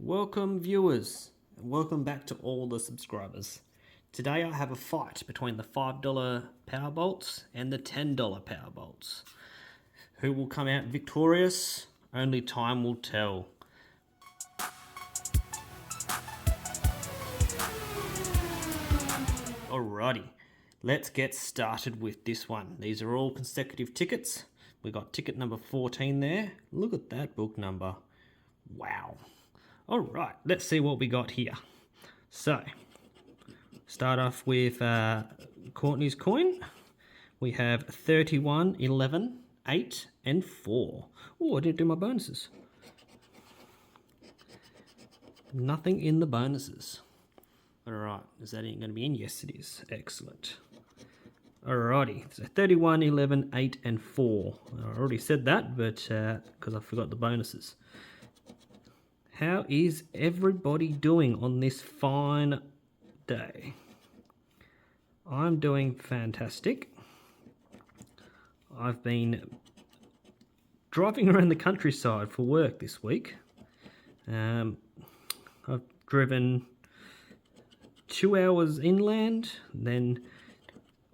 Welcome viewers, and welcome back to all the subscribers. Today I have a fight between the $5 power bolts and the $10 power bolts. Who will come out victorious? Only time will tell. Alrighty, let's get started with this one. These are all consecutive tickets. We got ticket number 14 there. Look at that book number. Wow. Alright, let's see what we got here. So, start off with Courtney's coin. We have 31, 11, 8, and 4. Oh, I didn't do my bonuses. Nothing in the bonuses. Alright, is that going to be in? Yes, it is. Excellent. Alrighty, so 31, 11, 8, and 4. I already said that, but because I forgot the bonuses. How is everybody doing on this fine day? I'm doing fantastic. I've been driving around the countryside for work this week. I've driven 2 hours inland, then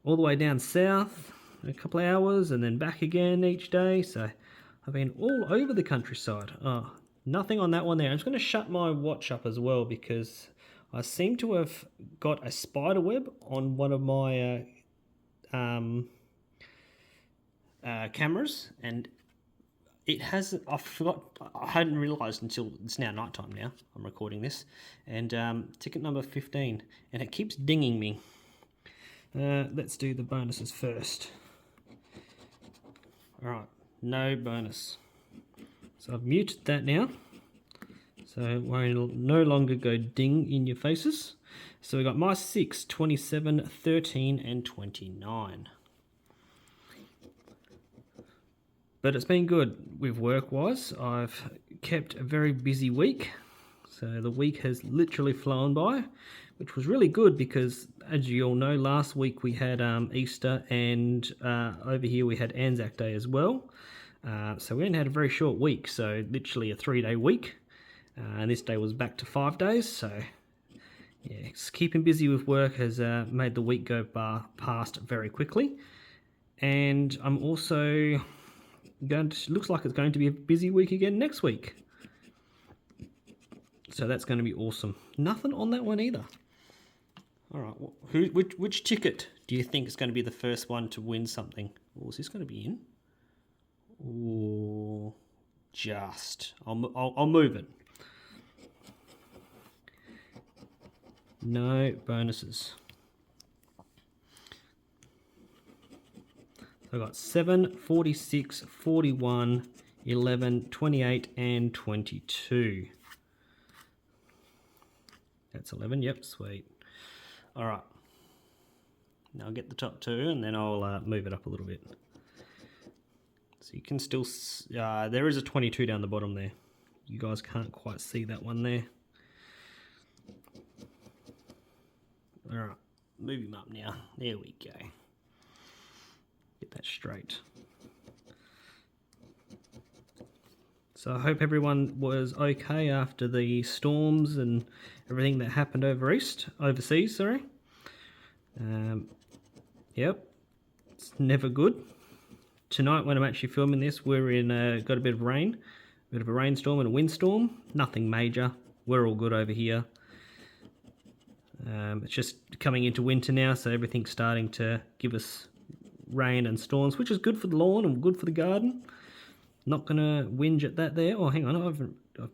all the way down south, a couple of hours, and then back again each day. So I've been all over the countryside. Oh, nothing on that one there. I'm just going to shut my watch up as well because I seem to have got a spider web on one of my cameras, and it has, I hadn't realised until it's now nighttime now, I'm recording this, and ticket number 15, and it keeps dinging me. Let's do the bonuses first. Alright, no bonus. So I've muted that now, so it won't no longer go ding in your faces. So we got my 6, 27, 13, and 29. But it's been good with work-wise. I've kept a very busy week, so the week has literally flown by, which was really good because, as you all know, last week we had Easter, and over here we had Anzac Day as well. So we only had a very short week, so literally a 3-day week, and this day was back to 5 days. So yeah, keeping busy with work has made the week go past very quickly. And I'm also looks like it's going to be a busy week again next week, so that's going to be awesome. Nothing on that one either. All right, which ticket do you think is going to be the first one to win something? Oh, is this going to be in? Oh, just. I'll move it. No bonuses. So I got 7, 46, 41, 11, 28, and 22. That's 11. Yep, sweet. All right. Now I'll get the top 2, and then I'll move it up a little bit. So you can still, there is a 22 down the bottom there. You guys can't quite see that one there. All right, move him up now. There we go. Get that straight. So I hope everyone was okay after the storms and everything that happened overseas. Yep, it's never good. Tonight, when I'm actually filming this, we're in got a bit of rain, a bit of a rainstorm and a windstorm. Nothing major. We're all good over here. It's just coming into winter now, so everything's starting to give us rain and storms, which is good for the lawn and good for the garden. Not gonna whinge at that there. Oh, hang on, I've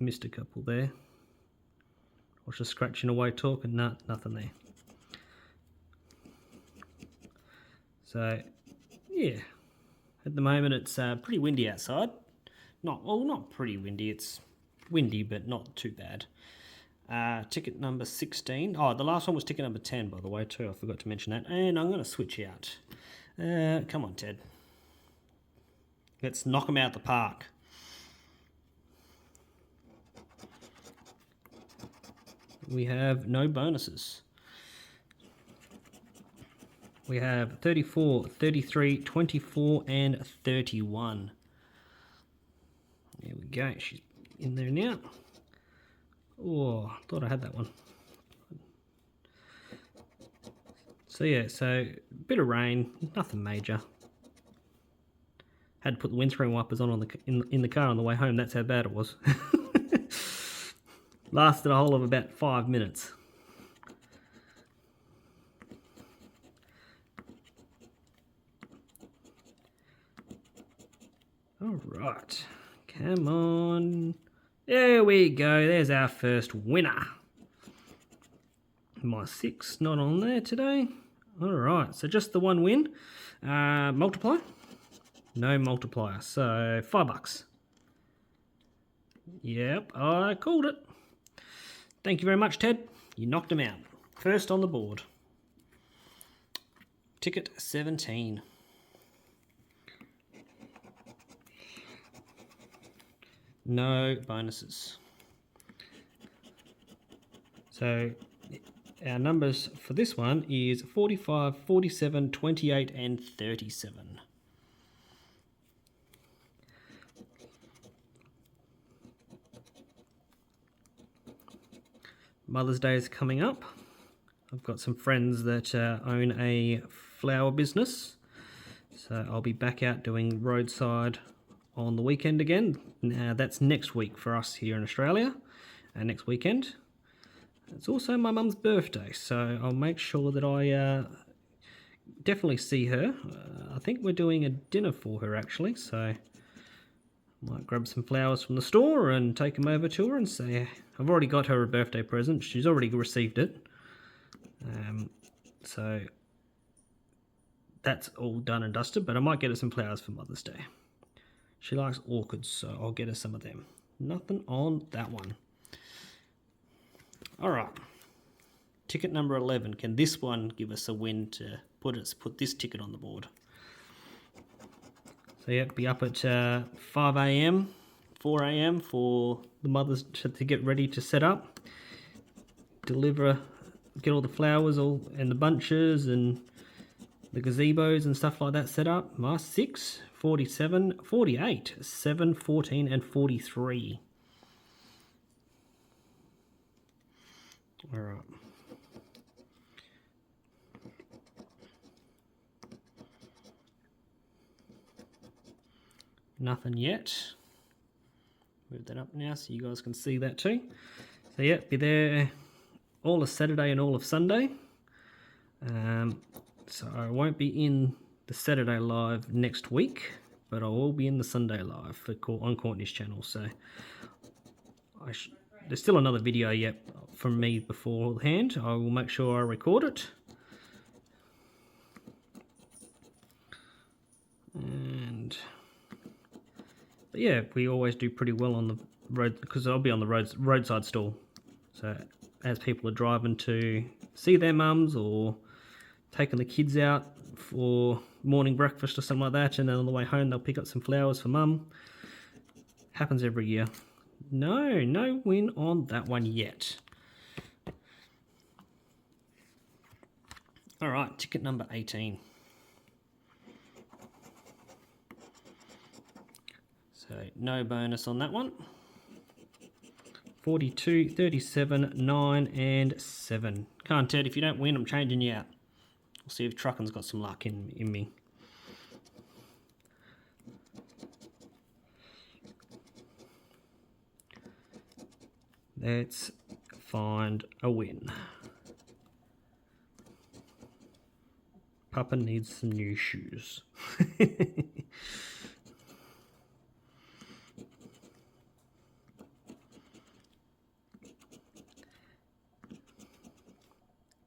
missed a couple there. I was just scratching away talking. Nah, nothing there. So, yeah. At the moment, it's pretty windy outside. Not pretty windy. It's windy, but not too bad. Ticket number 16. Oh, the last one was ticket number 10, by the way, too. I forgot to mention that. And I'm going to switch out. Come on, Ted. Let's knock them out the park. We have no bonuses. We have 34, 33, 24, and 31. There we go. She's in there now. Oh, thought I had that one. So yeah, so a bit of rain, nothing major. Had to put the windscreen wipers on in the car on the way home. That's how bad it was. Lasted a whole of about 5 minutes. All right, come on. There we go. There's our first winner. My 6 not on there today. All right, so just the one win. Multiply? No multiplier, so $5. Yep, I called it. Thank you very much, Ted. You knocked him out. First on the board. Ticket 17. No bonuses. So our numbers for this one is 45, 47, 28 and 37. Mother's Day is coming up. I've got some friends that own a flower business, so I'll be back out doing roadside on the weekend again. That's next week for us here in Australia, next weekend. It's also my mum's birthday, so I'll make sure that I definitely see her. I think we're doing a dinner for her actually, so might grab some flowers from the store and take them over to her and say, I've already got her a birthday present. She's already received it. So that's all done and dusted, but I might get her some flowers for Mother's Day. She likes orchids, so I'll get her some of them. Nothing on that one. All right. Ticket number 11. Can this one give us a win to put this ticket on the board? So yeah, be up at 5 a.m, 4 a.m. for the mothers to get ready to set up, deliver, get all the flowers and the bunches and the gazebos and stuff like that set up. My 6, 47, 48, 7, 14 and 43. All right. Nothing yet. Move that up now so you guys can see that too. So yeah, be there all of Saturday and all of Sunday. So I won't be in the Saturday live next week, but I will be in the Sunday live on Courtney's channel. So there's still another video yet from me beforehand. I will make sure I record it. But yeah, we always do pretty well on the road because I'll be on the roadside stall. So as people are driving to see their mums or taking the kids out for morning breakfast or something like that, and then on the way home they'll pick up some flowers for mum. Happens every year. No win on that one yet. All right, ticket number 18. So no bonus on that one. 42, 37, 9 and 7. Come on, Ted, if you don't win, I'm changing you out. We'll see if Truckin's got some luck in me. Let's find a win. Papa needs some new shoes.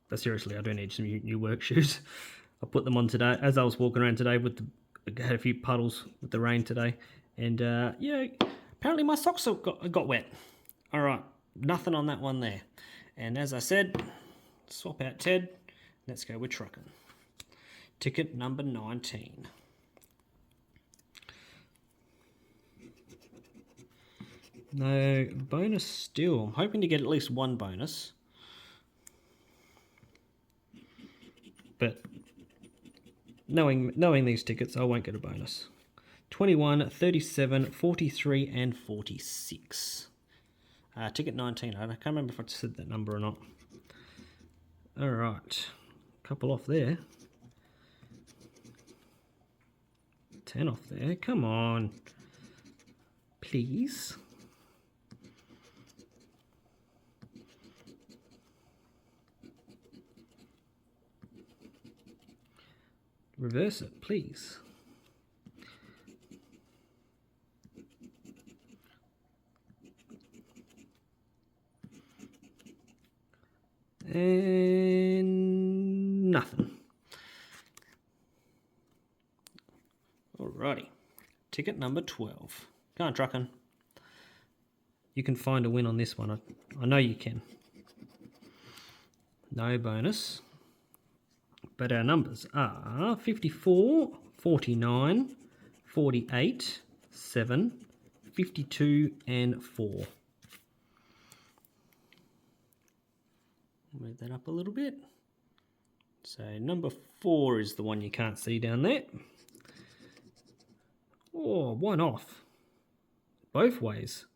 But seriously, I do need some new work shoes. I put them on today as I was walking around today. Had a few puddles with the rain today, and yeah, apparently my socks got wet. All right, nothing on that one there. And as I said, swap out Ted. Let's go with Truckin. Ticket number 19. No bonus still. I'm hoping to get at least one bonus. But knowing these tickets, I won't get a bonus. 21, 37, 43 and 46. Ticket 19. I can't remember if I said that number or not. All right, couple off there. 10 off there. Come on, please. Reverse it, please. And nothing. Alrighty. Ticket number 12. Go on, Truckin'. You can find a win on this one. I know you can. No bonus. But our numbers are 54, 49, 48, 7, 52, and 4. Move that up a little bit. So number 4 is the one you can't see down there. Oh, one off. Both ways.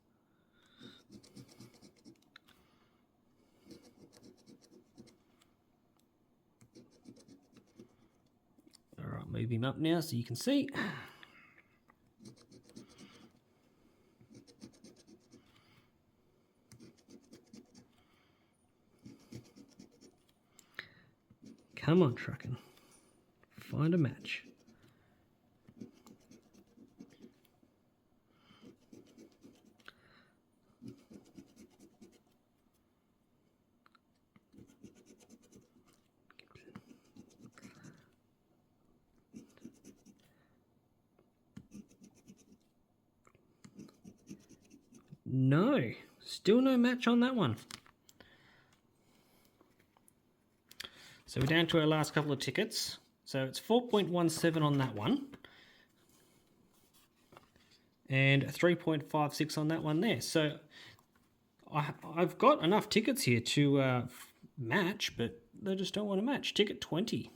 All right, move him up now so you can see. Come on, Truckin'. Find a match. No, still no match on that one. So we're down to our last couple of tickets. So it's 4.17 on that one. And 3.56 on that one there. So I've got enough tickets here to match, but they just don't want to match. Ticket 20.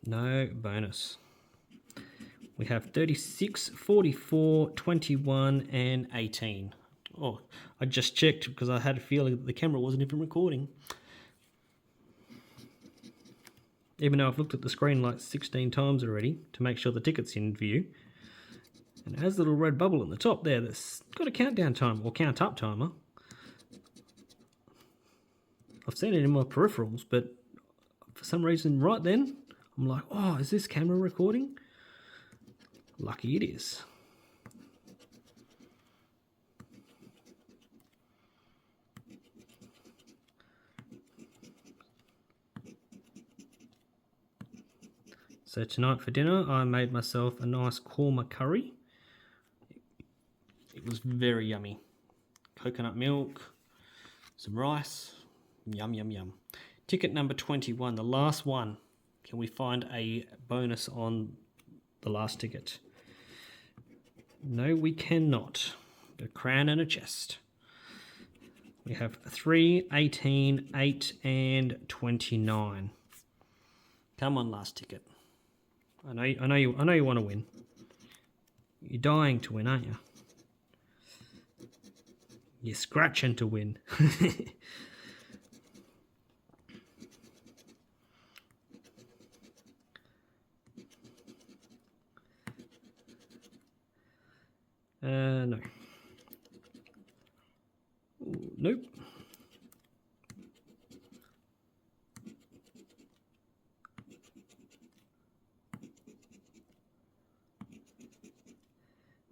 No bonus. We have 36, 44, 21, and 18. Oh, I just checked because I had a feeling that the camera wasn't even recording. Even though I've looked at the screen like 16 times already to make sure the ticket's in view. And it has a little red bubble at the top there that's got a countdown timer or count up timer. I've seen it in my peripherals, but for some reason right then, I'm like, oh, is this camera recording? Lucky it is. So tonight for dinner, I made myself a nice korma curry. It was very yummy. Coconut milk, some rice, yum, yum, yum. Ticket number 21, the last one. Can we find a bonus on the last ticket? No, we cannot. A crown and a chest. We have 3, 18, 8, and 29. Come on, last ticket. I know you want to win. You're dying to win, aren't you? You're scratching to win. No. Ooh, nope.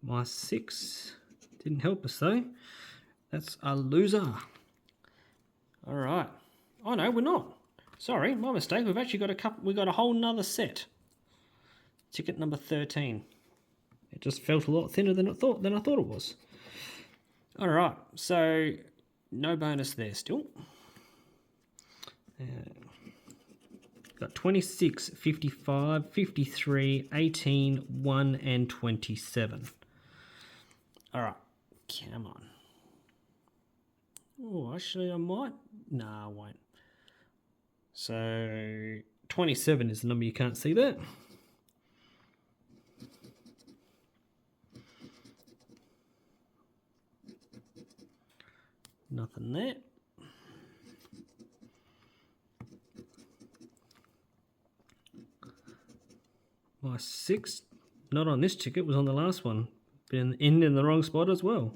My 6 didn't help us though. That's a loser. All right. Oh no, we're not. Sorry, my mistake. We've actually got a couple. We got a whole nother set. Ticket number 13. It just felt a lot thinner than I thought it was. All right, so no bonus there still. Got 26, 55, 53, 18, 1, and 27. All right, come on. Oh, actually, I might. No, I won't. So 27 is the number you can't see there. nothing there. My 6, not on this ticket, was on the last one. Been in the wrong spot as well.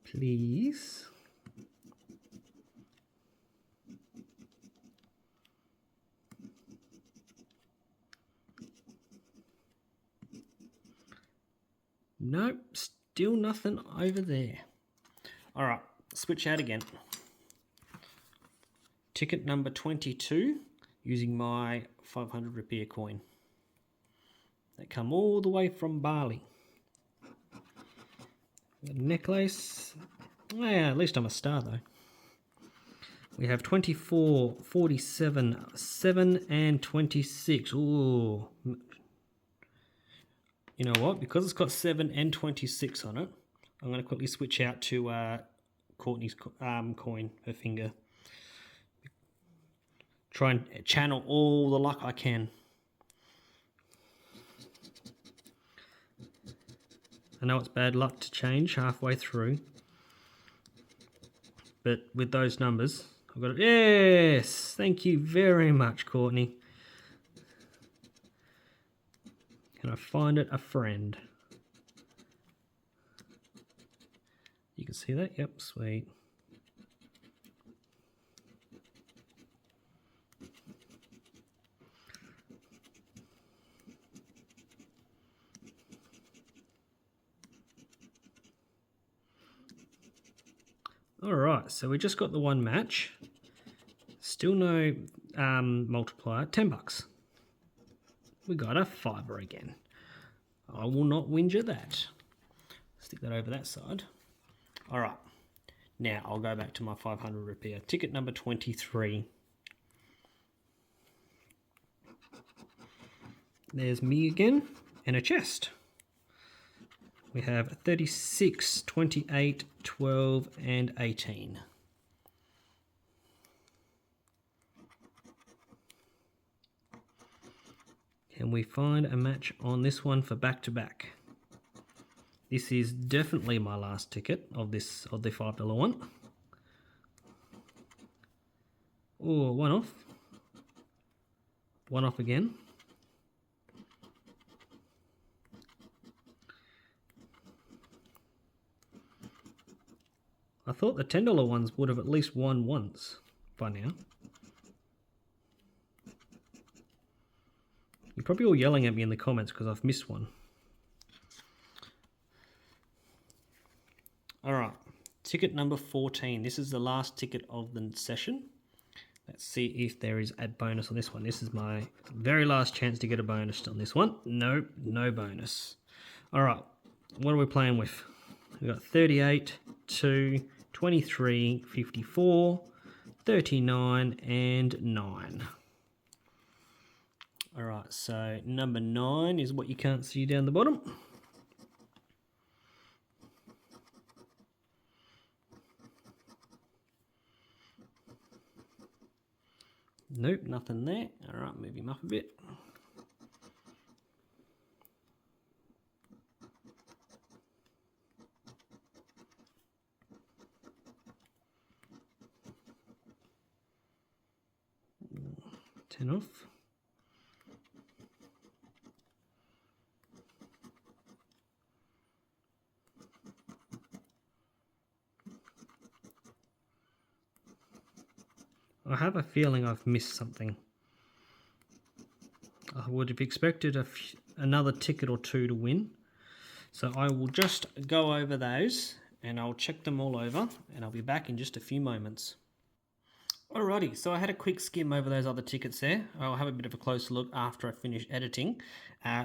Please. Nope, still nothing over there. All right, switch out again. Ticket number 22, using my 500 rupee coin. They come all the way from Bali. The necklace. Yeah, at least I'm a star though. We have 24, 47, 7 and 26. Ooh. You know what? Because it's got 7 and 26 on it, I'm going to quickly switch out to Courtney's coin, her finger. Try and channel all the luck I can. I know it's bad luck to change halfway through, but with those numbers, I've got it. Yes! Thank you very much, Courtney. Can I find it a friend? You can see that? Yep, sweet. Alright, so we just got the one match. Still no multiplier. $10. We got a fiver again. I will not whinge at that. Stick that over that side. Alright, now I'll go back to my 500 rupee. Ticket number 23. There's me again and a chest. We have 36, 28, 12 and 18. Can we find a match on this one for back-to-back? This is definitely my last ticket of the $5 one. Oh, one off. One off again. I thought the $10 ones would have at least won once by now. You're probably all yelling at me in the comments because I've missed one. Alright, ticket number 14. This is the last ticket of the session. Let's see if there is a bonus on this one. This is my very last chance to get a bonus on this one. Nope, no bonus. Alright, what are we playing with? We've got 38, 2, 23, 54, 39 and 9. Alright, so number 9 is what you can't see down the bottom. Nope, nothing there. Alright, move him up a bit. Ten off. I have a feeling I've missed something. I would have expected another ticket or two to win. So I will just go over those and I'll check them all over and I'll be back in just a few moments. Alrighty, so I had a quick skim over those other tickets there. I'll have a bit of a closer look after I finish editing.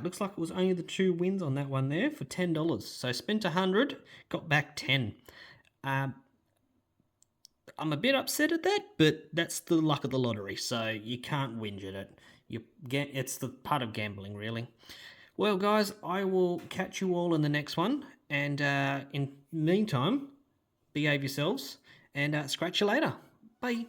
Looks like it was only the 2 wins on that one there for $10. So spent 100, got back 10. I'm a bit upset at that, but that's the luck of the lottery, so you can't whinge at it. It's the part of gambling, really. Well, guys, I will catch you all in the next one, and in the meantime, behave yourselves, and scratch you later. Bye.